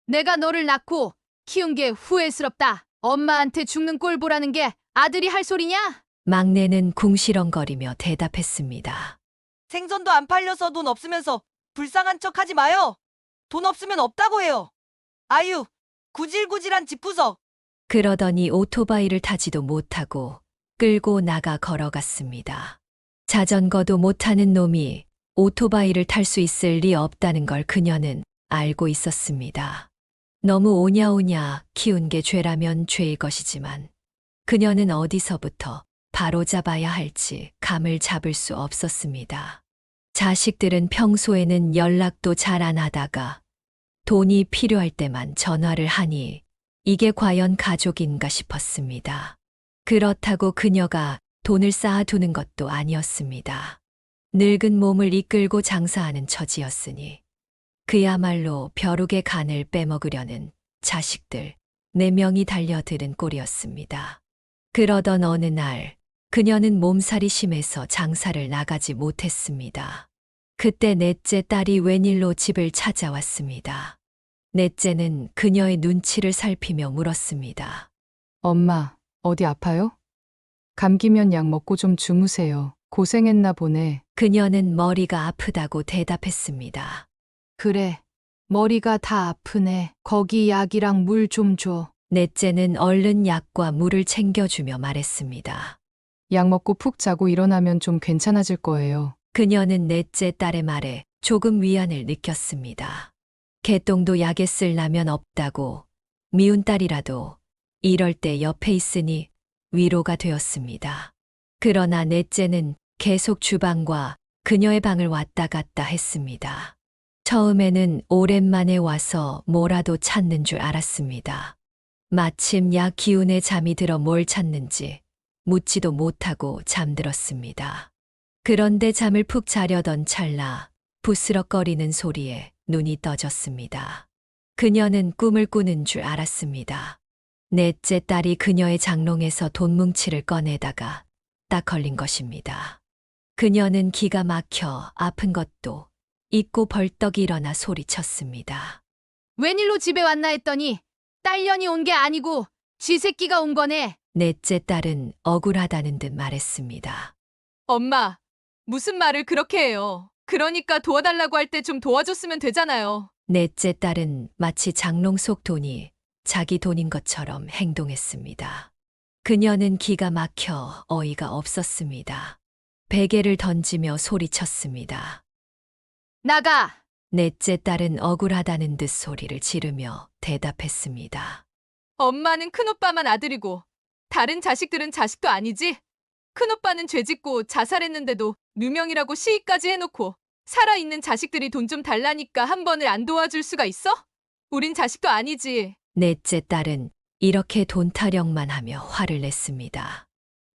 B: 내가 너를 낳고 키운 게 후회스럽다. 엄마한테 죽는 꼴 보라는 게 아들이 할 소리냐?
C: 막내는 궁시렁거리며 대답했습니다.
J: 생선도 안 팔려서 돈 없으면서 불쌍한 척 하지 마요. 돈 없으면 없다고 해요. 아유, 구질구질한 집구석.
C: 그러더니 오토바이를 타지도 못하고 끌고 나가 걸어갔습니다. 자전거도 못하는 놈이 오토바이를 탈 수 있을 리 없다는 걸 그녀는 알고 있었습니다. 너무 오냐오냐 키운 게 죄라면 죄일 것이지만 그녀는 어디서부터 바로잡아야 할지 감을 잡을 수 없었습니다. 자식들은 평소에는 연락도 잘 안 하다가 돈이 필요할 때만 전화를 하니 이게 과연 가족인가 싶었습니다. 그렇다고 그녀가 돈을 쌓아두는 것도 아니었습니다. 늙은 몸을 이끌고 장사하는 처지였으니 그야말로 벼룩의 간을 빼먹으려는 자식들 4명이 달려드는 꼴이었습니다. 그러던 어느 날 그녀는 몸살이 심해서 장사를 나가지 못했습니다. 그때 넷째 딸이 웬일로 집을 찾아왔습니다. 넷째는 그녀의 눈치를 살피며 물었습니다.
K: 엄마, 어디 아파요? 감기면 약 먹고 좀 주무세요. 고생했나 보네.
C: 그녀는 머리가 아프다고 대답했습니다.
B: 그래, 머리가 다 아프네. 거기 약이랑 물 좀 줘.
C: 넷째는 얼른 약과 물을 챙겨주며 말했습니다.
K: 약 먹고 푹 자고 일어나면 좀 괜찮아질 거예요.
C: 그녀는 넷째 딸의 말에 조금 위안을 느꼈습니다. 개똥도 약에 쓸 라면 없다고 미운 딸이라도 이럴 때 옆에 있으니 위로가 되었습니다. 그러나 넷째는 계속 주방과 그녀의 방을 왔다 갔다 했습니다. 처음에는 오랜만에 와서 뭐라도 찾는 줄 알았습니다. 마침 약 기운에 잠이 들어 뭘 찾는지 묻지도 못하고 잠들었습니다. 그런데 잠을 푹 자려던 찰나 부스럭거리는 소리에 눈이 떠졌습니다. 그녀는 꿈을 꾸는 줄 알았습니다. 넷째 딸이 그녀의 장롱에서 돈뭉치를 꺼내다가 딱 걸린 것입니다. 그녀는 기가 막혀 아픈 것도 잊고 벌떡 일어나 소리쳤습니다.
B: 웬일로 집에 왔나 했더니 딸년이 온 게 아니고 지 새끼가 온 거네.
C: 넷째 딸은 억울하다는 듯 말했습니다.
B: 엄마, 무슨 말을 그렇게 해요. 그러니까 도와달라고 할 때 좀 도와줬으면 되잖아요.
C: 넷째 딸은 마치 장롱 속 돈이 자기 돈인 것처럼 행동했습니다. 그녀는 기가 막혀 어이가 없었습니다. 베개를 던지며 소리쳤습니다.
B: 나가!
C: 넷째 딸은 억울하다는 듯 소리를 지르며 대답했습니다.
B: 엄마는 큰오빠만 아들이고 다른 자식들은 자식도 아니지? 큰오빠는 죄짓고 자살했는데도 누명이라고 시위까지 해놓고 살아있는 자식들이 돈 좀 달라니까 한 번을 안 도와줄 수가 있어? 우린 자식도 아니지.
C: 넷째 딸은 이렇게 돈 타령만 하며 화를 냈습니다.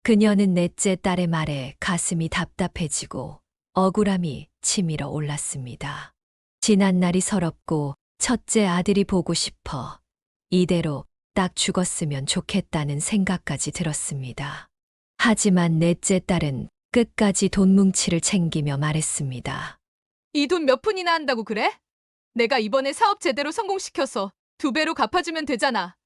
C: 그녀는 넷째 딸의 말에 가슴이 답답해지고 억울함이 치밀어 올랐습니다. 지난 날이 서럽고 첫째 아들이 보고 싶어 이대로 딱 죽었으면 좋겠다는 생각까지 들었습니다. 하지만 넷째 딸은 끝까지 돈 뭉치를 챙기며 말했습니다.
B: 이 돈 몇 푼이나 한다고 그래? 내가 이번에 사업 제대로 성공시켜서 2배로 갚아주면 되잖아.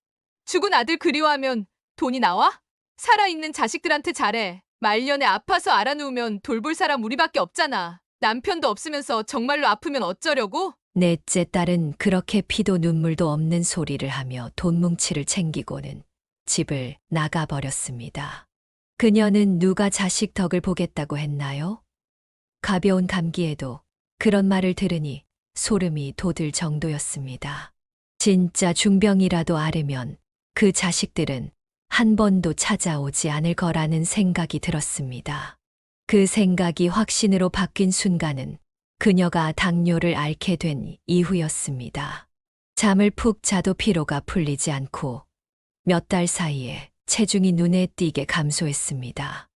B: 죽은 아들 그리워하면 돈이 나와? 살아있는 자식들한테 잘해. 말년에 아파서 알아누우면 돌볼 사람 우리밖에 없잖아. 남편도 없으면서 정말로 아프면 어쩌려고?
C: 넷째 딸은 그렇게 피도 눈물도 없는 소리를 하며 돈 뭉치를 챙기고는 집을 나가버렸습니다. 그녀는 누가 자식 덕을 보겠다고 했나요? 가벼운 감기에도 그런 말을 들으니 소름이 돋을 정도였습니다. 진짜 중병이라도 앓으면 그 자식들은 한 번도 찾아오지 않을 거라는 생각이 들었습니다. 그 생각이 확신으로 바뀐 순간은 그녀가 당뇨를 앓게 된 이후였습니다. 잠을 푹 자도 피로가 풀리지 않고 몇 달 사이에 체중이 눈에 띄게 감소했습니다.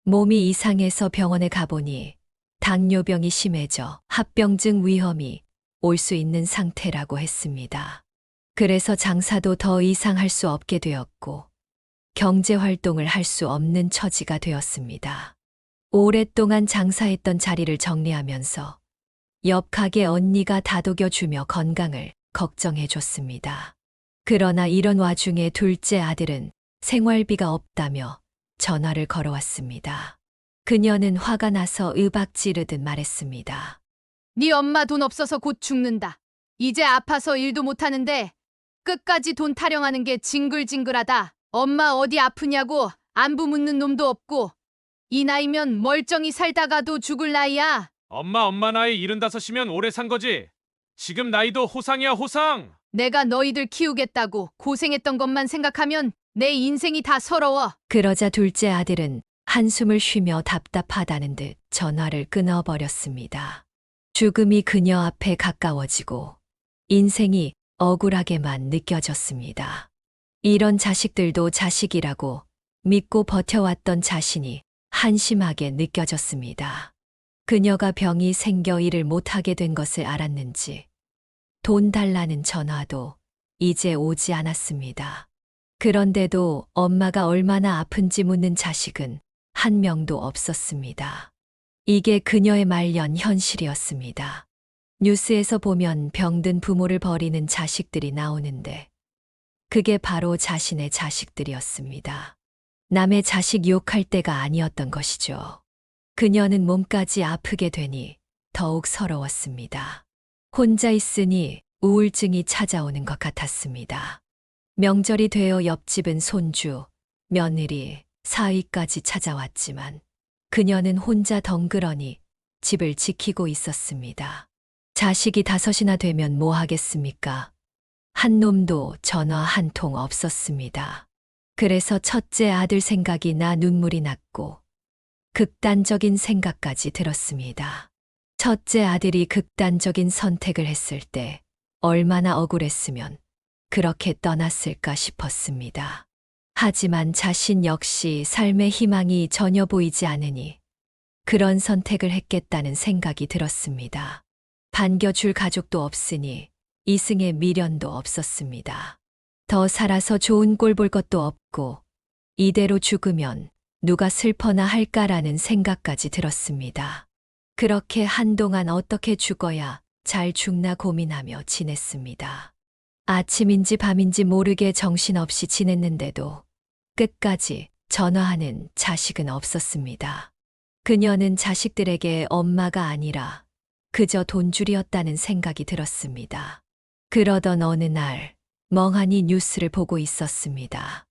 C: 몸이 이상해서 병원에 가보니 당뇨병이 심해져 합병증 위험이 올 수 있는 상태라고 했습니다. 그래서 장사도 더 이상 할 수 없게 되었고 경제 활동을 할 수 없는 처지가 되었습니다. 오랫동안 장사했던 자리를 정리하면서 옆 가게 언니가 다독여주며 건강을 걱정해줬습니다. 그러나 이런 와중에 둘째 아들은 생활비가 없다며 전화를 걸어왔습니다. 그녀는 화가 나서 으박 지르듯 말했습니다.
B: 네 엄마 돈 없어서 곧 죽는다. 이제 아파서 일도 못하는데 끝까지 돈 타령하는 게 징글징글하다. 엄마 어디 아프냐고 안부 묻는 놈도 없고 이 나이면 멀쩡히 살다가도 죽을 나이야.
G: 엄마 나이 75이면 오래 산 거지. 지금 나이도 호상이야 호상.
B: 내가 너희들 키우겠다고 고생했던 것만 생각하면 내 인생이 다 서러워.
C: 그러자 둘째 아들은 한숨을 쉬며 답답하다는 듯 전화를 끊어버렸습니다. 죽음이 그녀 앞에 가까워지고 인생이 억울하게만 느껴졌습니다. 이런 자식들도 자식이라고 믿고 버텨왔던 자신이 한심하게 느껴졌습니다. 그녀가 병이 생겨 일을 못하게 된 것을 알았는지 돈 달라는 전화도 이제 오지 않았습니다. 그런데도 엄마가 얼마나 아픈지 묻는 자식은 한 명도 없었습니다. 이게 그녀의 말년 현실이었습니다. 뉴스에서 보면 병든 부모를 버리는 자식들이 나오는데 그게 바로 자신의 자식들이었습니다. 남의 자식 욕할 때가 아니었던 것이죠. 그녀는 몸까지 아프게 되니 더욱 서러웠습니다. 혼자 있으니 우울증이 찾아오는 것 같았습니다. 명절이 되어 옆집은 손주, 며느리, 사위까지 찾아왔지만 그녀는 혼자 덩그러니 집을 지키고 있었습니다. 자식이 5이나 되면 뭐 하겠습니까? 한 놈도 전화 한 통 없었습니다. 그래서 첫째 아들 생각이 나 눈물이 났고 극단적인 생각까지 들었습니다. 첫째 아들이 극단적인 선택을 했을 때 얼마나 억울했으면 그렇게 떠났을까 싶었습니다. 하지만 자신 역시 삶의 희망이 전혀 보이지 않으니 그런 선택을 했겠다는 생각이 들었습니다. 반겨줄 가족도 없으니 이승의 미련도 없었습니다. 더 살아서 좋은 꼴 볼 것도 없고 이대로 죽으면 누가 슬퍼나 할까라는 생각까지 들었습니다. 그렇게 한동안 어떻게 죽어야 잘 죽나 고민하며 지냈습니다. 아침인지 밤인지 모르게 정신없이 지냈는데도 끝까지 전화하는 자식은 없었습니다. 그녀는 자식들에게 엄마가 아니라 그저 돈줄이었다는 생각이 들었습니다. 그러던 어느 날 멍하니 뉴스를 보고 있었습니다.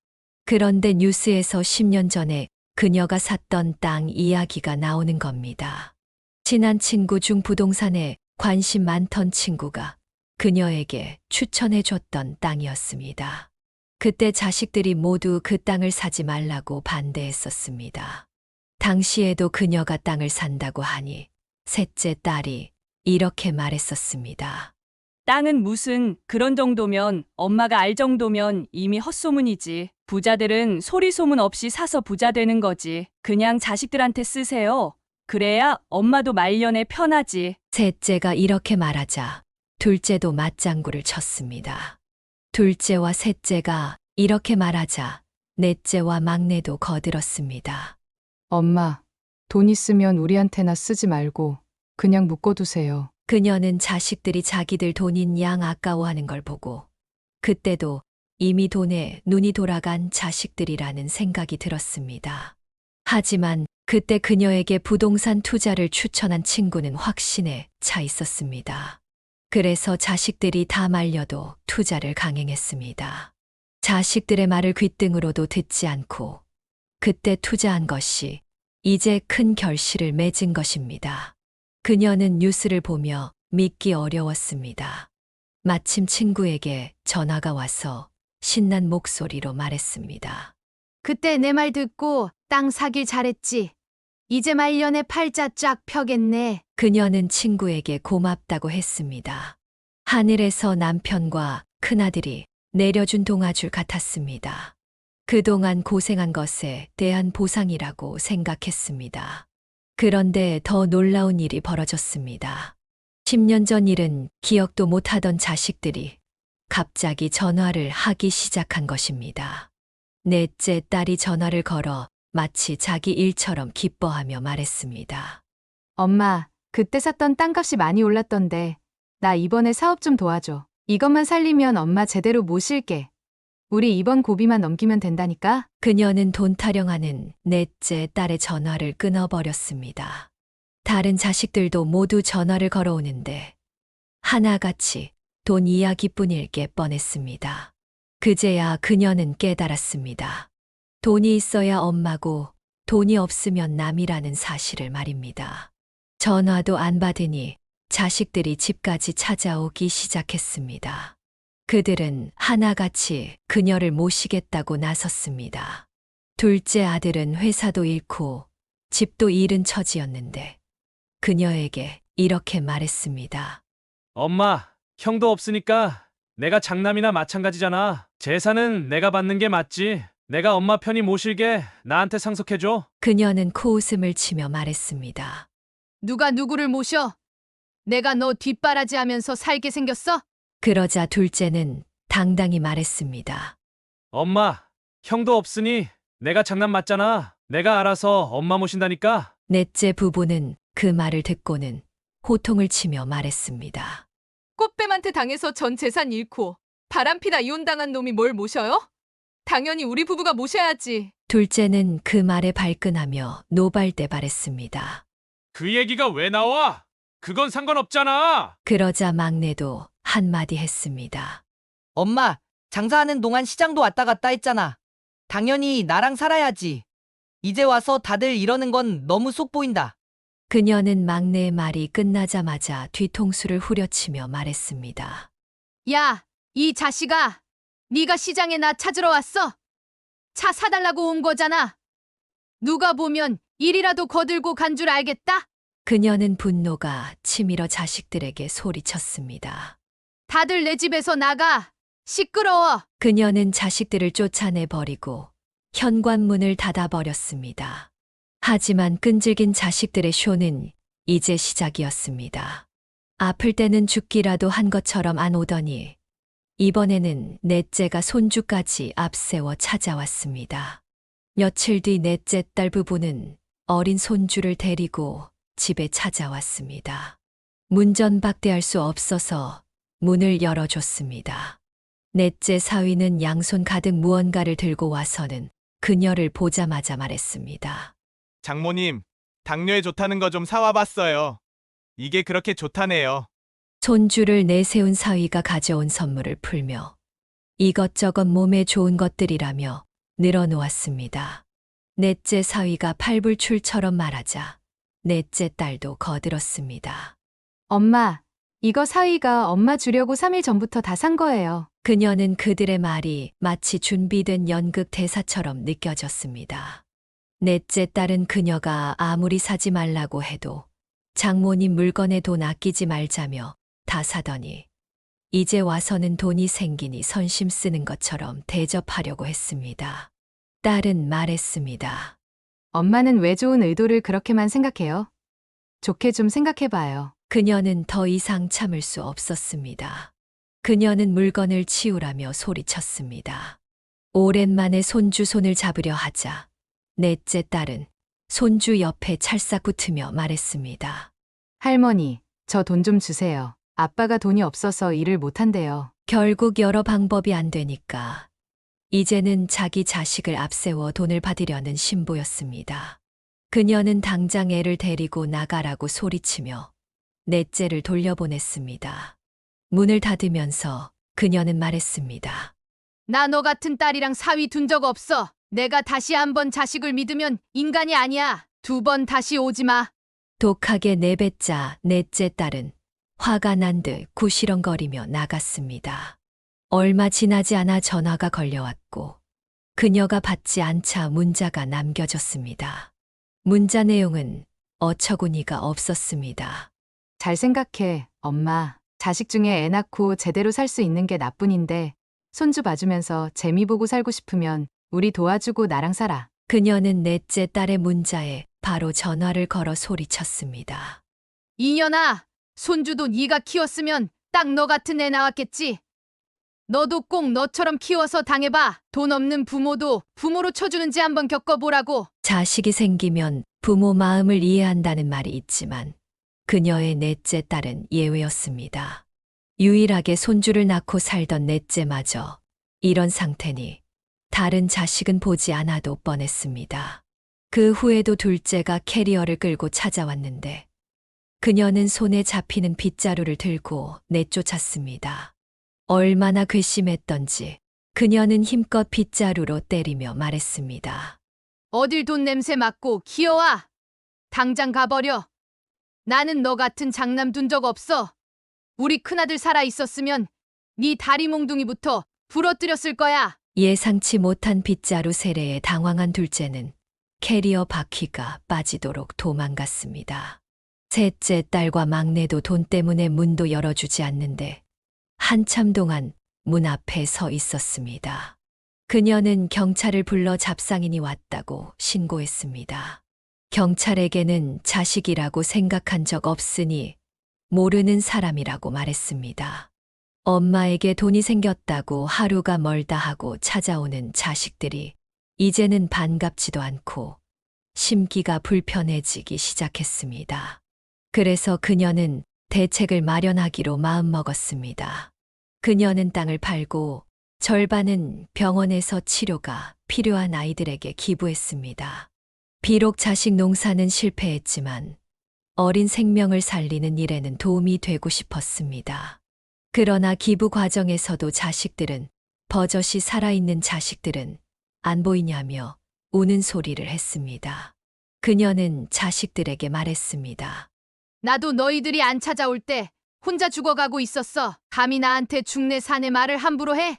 C: 그런데 뉴스에서 10년 전에 그녀가 샀던 땅 이야기가 나오는 겁니다. 친한 친구 중 부동산에 관심 많던 친구가 그녀에게 추천해줬던 땅이었습니다. 그때 자식들이 모두 그 땅을 사지 말라고 반대했었습니다. 당시에도 그녀가 땅을 산다고 하니 셋째 딸이 이렇게 말했었습니다.
I: 땅은 무슨 그런 정도면 엄마가 알 정도면 이미 헛소문이지. 부자들은 소리 소문 없이 사서 부자 되는 거지. 그냥 자식들한테 쓰세요. 그래야 엄마도 말년에 편하지.
C: 셋째가 이렇게 말하자 둘째도 맞장구를 쳤습니다. 둘째와 셋째가 이렇게 말하자 넷째와 막내도 거들었습니다.
K: 엄마, 돈 있으면 우리한테나 쓰지 말고 그냥 묶어두세요.
C: 그녀는 자식들이 자기들 돈인 양 아까워하는 걸 보고 그때도 이미 돈에 눈이 돌아간 자식들이라는 생각이 들었습니다. 하지만 그때 그녀에게 부동산 투자를 추천한 친구는 확신에 차 있었습니다. 그래서 자식들이 다 말려도 투자를 강행했습니다. 자식들의 말을 귓등으로도 듣지 않고 그때 투자한 것이 이제 큰 결실을 맺은 것입니다. 그녀는 뉴스를 보며 믿기 어려웠습니다. 마침 친구에게 전화가 와서 신난 목소리로 말했습니다.
B: 그때 내 말 듣고 땅 사길 잘했지. 이제 말년에 팔자 쫙 펴겠네.
C: 그녀는 친구에게 고맙다고 했습니다. 하늘에서 남편과 큰아들이 내려준 동아줄 같았습니다. 그동안 고생한 것에 대한 보상이라고 생각했습니다. 그런데 더 놀라운 일이 벌어졌습니다. 10년 전 일은 기억도 못하던 자식들이 갑자기 전화를 하기 시작한 것입니다. 넷째 딸이 전화를 걸어 마치 자기 일처럼 기뻐하며 말했습니다.
K: 엄마, 그때 샀던 땅값이 많이 올랐던데 나 이번에 사업 좀 도와줘. 이것만 살리면 엄마 제대로 모실게. 우리 이번 고비만 넘기면 된다니까?
C: 그녀는 돈 타령하는 넷째 딸의 전화를 끊어버렸습니다. 다른 자식들도 모두 전화를 걸어오는데 하나같이 돈 이야기뿐일 게 뻔했습니다. 그제야 그녀는 깨달았습니다. 돈이 있어야 엄마고 돈이 없으면 남이라는 사실을 말입니다. 전화도 안 받으니 자식들이 집까지 찾아오기 시작했습니다. 그들은 하나같이 그녀를 모시겠다고 나섰습니다. 둘째 아들은 회사도 잃고 집도 잃은 처지였는데 그녀에게 이렇게 말했습니다.
G: 엄마, 형도 없으니까 내가 장남이나 마찬가지잖아. 재산은 내가 받는 게 맞지. 내가 엄마 편히 모실게. 나한테 상속해줘.
C: 그녀는 코웃음을 치며 말했습니다.
B: 누가 누구를 모셔? 내가 너 뒷바라지하면서 살게 생겼어?
C: 그러자 둘째는 당당히 말했습니다.
G: 엄마, 형도 없으니 내가 장남 맞잖아. 내가 알아서 엄마 모신다니까.
C: 넷째 부부는 그 말을 듣고는 호통을 치며 말했습니다.
B: 꽃뱀한테 당해서 전 재산 잃고 바람피다 이혼당한 놈이 뭘 모셔요? 당연히 우리 부부가 모셔야지.
C: 둘째는 그 말에 발끈하며 노발대발했습니다.
G: 그 얘기가 왜 나와? 그건 상관없잖아.
C: 그러자 막내도 한마디 했습니다.
J: 엄마, 장사하는 동안 시장도 왔다 갔다 했잖아. 당연히 나랑 살아야지. 이제 와서 다들 이러는 건 너무 속 보인다.
C: 그녀는 막내의 말이 끝나자마자 뒤통수를 후려치며 말했습니다.
B: 야, 이 자식아. 네가 시장에 나 찾으러 왔어? 차 사달라고 온 거잖아. 누가 보면 일이라도 거들고 간 줄 알겠다?
C: 그녀는 분노가 치밀어 자식들에게 소리쳤습니다.
B: 다들 내 집에서 나가. 시끄러워.
C: 그녀는 자식들을 쫓아내버리고 현관문을 닫아버렸습니다. 하지만 끈질긴 자식들의 쇼는 이제 시작이었습니다. 아플 때는 죽기라도 한 것처럼 안 오더니 이번에는 넷째가 손주까지 앞세워 찾아왔습니다. 며칠 뒤 넷째 딸 부부는 어린 손주를 데리고 집에 찾아왔습니다. 문전박대할 수 없어서 문을 열어줬습니다. 넷째 사위는 양손 가득 무언가를 들고 와서는 그녀를 보자마자 말했습니다.
A: 장모님, 당뇨에 좋다는 거 좀 사와 봤어요. 이게 그렇게 좋다네요.
C: 손주를 내세운 사위가 가져온 선물을 풀며 이것저것 몸에 좋은 것들이라며 늘어놓았습니다. 넷째 사위가 팔불출처럼 말하자 넷째 딸도 거들었습니다.
K: 엄마, 이거 사위가 엄마 주려고 3일 전부터 다 산 거예요.
C: 그녀는 그들의 말이 마치 준비된 연극 대사처럼 느껴졌습니다. 넷째 딸은 그녀가 아무리 사지 말라고 해도 장모님 물건에 돈 아끼지 말자며 다 사더니 이제 와서는 돈이 생기니 선심 쓰는 것처럼 대접하려고 했습니다. 딸은 말했습니다.
K: 엄마는 왜 좋은 의도를 그렇게만 생각해요? 좋게 좀 생각해봐요.
C: 그녀는 더 이상 참을 수 없었습니다. 그녀는 물건을 치우라며 소리쳤습니다. 오랜만에 손주 손을 잡으려 하자 넷째 딸은 손주 옆에 찰싹 붙으며 말했습니다.
K: 할머니, 저 돈 좀 주세요. 아빠가 돈이 없어서 일을 못한대요.
C: 결국 여러 방법이 안 되니까 이제는 자기 자식을 앞세워 돈을 받으려는 신부였습니다. 그녀는 당장 애를 데리고 나가라고 소리치며 넷째를 돌려보냈습니다. 문을 닫으면서 그녀는 말했습니다.
B: 나 너 같은 딸이랑 사위 둔 적 없어. 내가 다시 한번 자식을 믿으면 인간이 아니야. 2번 다시 오지 마.
C: 독하게 내뱉자 넷째 딸은 화가 난 듯 구시렁거리며 나갔습니다. 얼마 지나지 않아 전화가 걸려왔고 그녀가 받지 않자 문자가 남겨졌습니다. 문자 내용은 어처구니가 없었습니다.
K: 잘 생각해, 엄마. 자식 중에 애 낳고 제대로 살 수 있는 게 나뿐인데 손주 봐주면서 재미 보고 살고 싶으면 우리 도와주고 나랑 살아.
C: 그녀는 넷째 딸의 문자에 바로 전화를 걸어 소리쳤습니다.
B: 이년아, 손주도 네가 키웠으면 딱 너 같은 애 나왔겠지. 너도 꼭 너처럼 키워서 당해봐. 돈 없는 부모도 부모로 쳐주는지 한번 겪어보라고.
C: 자식이 생기면 부모 마음을 이해한다는 말이 있지만 그녀의 넷째 딸은 예외였습니다. 유일하게 손주를 낳고 살던 넷째마저 이런 상태니 다른 자식은 보지 않아도 뻔했습니다. 그 후에도 둘째가 캐리어를 끌고 찾아왔는데 그녀는 손에 잡히는 빗자루를 들고 내쫓았습니다. 얼마나 괘씸했던지 그녀는 힘껏 빗자루로 때리며 말했습니다.
B: 어딜 돈 냄새 맡고 기어와. 당장 가버려. 나는 너 같은 장남 둔 적 없어. 우리 큰아들 살아 있었으면 네 다리 몽둥이부터 부러뜨렸을 거야.
C: 예상치 못한 빗자루 세례에 당황한 둘째는 캐리어 바퀴가 빠지도록 도망갔습니다. 셋째 딸과 막내도 돈 때문에 문도 열어주지 않는데 한참 동안 문 앞에 서 있었습니다. 그녀는 경찰을 불러 잡상인이 왔다고 신고했습니다. 경찰에게는 자식이라고 생각한 적 없으니 모르는 사람이라고 말했습니다. 엄마에게 돈이 생겼다고 하루가 멀다 하고 찾아오는 자식들이 이제는 반갑지도 않고 심기가 불편해지기 시작했습니다. 그래서 그녀는 대책을 마련하기로 마음먹었습니다. 그녀는 땅을 팔고 절반은 병원에서 치료가 필요한 아이들에게 기부했습니다. 비록 자식 농사는 실패했지만 어린 생명을 살리는 일에는 도움이 되고 싶었습니다. 그러나 기부 과정에서도 자식들은 버젓이 살아있는 자식들은 안 보이냐며 우는 소리를 했습니다. 그녀는 자식들에게 말했습니다.
B: 나도 너희들이 안 찾아올 때 혼자 죽어가고 있었어. 감히 나한테 죽네 사네 말을 함부로 해?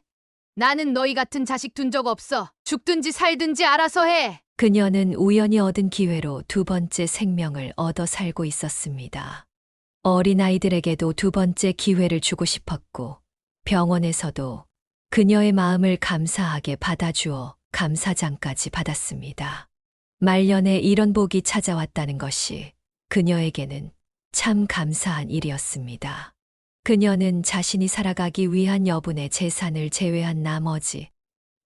B: 나는 너희 같은 자식 둔 적 없어. 죽든지 살든지 알아서 해.
C: 그녀는 우연히 얻은 기회로 2번째 생명을 얻어 살고 있었습니다. 어린아이들에게도 2번째 기회를 주고 싶었고 병원에서도 그녀의 마음을 감사하게 받아주어 감사장까지 받았습니다. 말년에 이런 복이 찾아왔다는 것이 그녀에게는 참 감사한 일이었습니다. 그녀는 자신이 살아가기 위한 여분의 재산을 제외한 나머지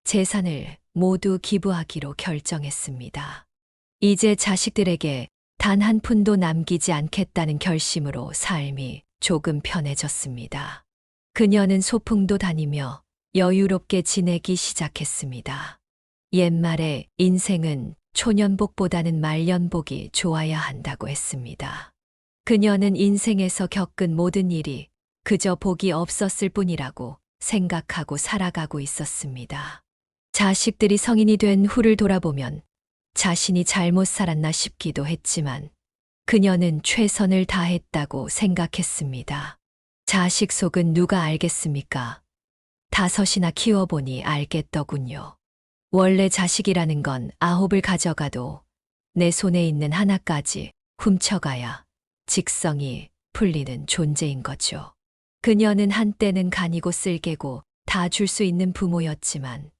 C: 재산을 모두 기부하기로 결정했습니다. 이제 자식들에게 단 한 푼도 남기지 않겠다는 결심으로 삶이 조금 편해졌습니다. 그녀는 소풍도 다니며 여유롭게 지내기 시작했습니다. 옛말에 인생은 초년복보다는 말년복이 좋아야 한다고 했습니다. 그녀는 인생에서 겪은 모든 일이 그저 복이 없었을 뿐이라고 생각하고 살아가고 있었습니다. 자식들이 성인이 된 후를 돌아보면 자신이 잘못 살았나 싶기도 했지만 그녀는 최선을 다했다고 생각했습니다. 자식 속은 누가 알겠습니까? 5이나 키워보니 알겠더군요. 원래 자식이라는 건 9을 가져가도 내 손에 있는 하나까지 훔쳐가야 직성이 풀리는 존재인 거죠. 그녀는 한때는 간이고 쓸개고 다 줄 수 있는 부모였지만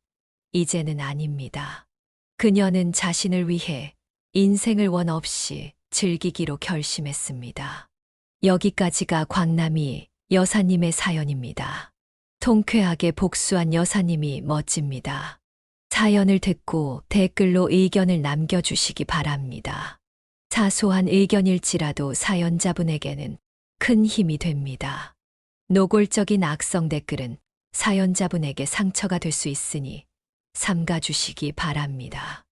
C: 이제는 아닙니다. 그녀는 자신을 위해 인생을 원 없이 즐기기로 결심했습니다. 여기까지가 광남이 여사님의 사연입니다. 통쾌하게 복수한 여사님이 멋집니다. 사연을 듣고 댓글로 의견을 남겨주시기 바랍니다. 사소한 의견일지라도 사연자분에게는 큰 힘이 됩니다. 노골적인 악성 댓글은 사연자분에게 상처가 될 수 있으니 삼가주시기 바랍니다.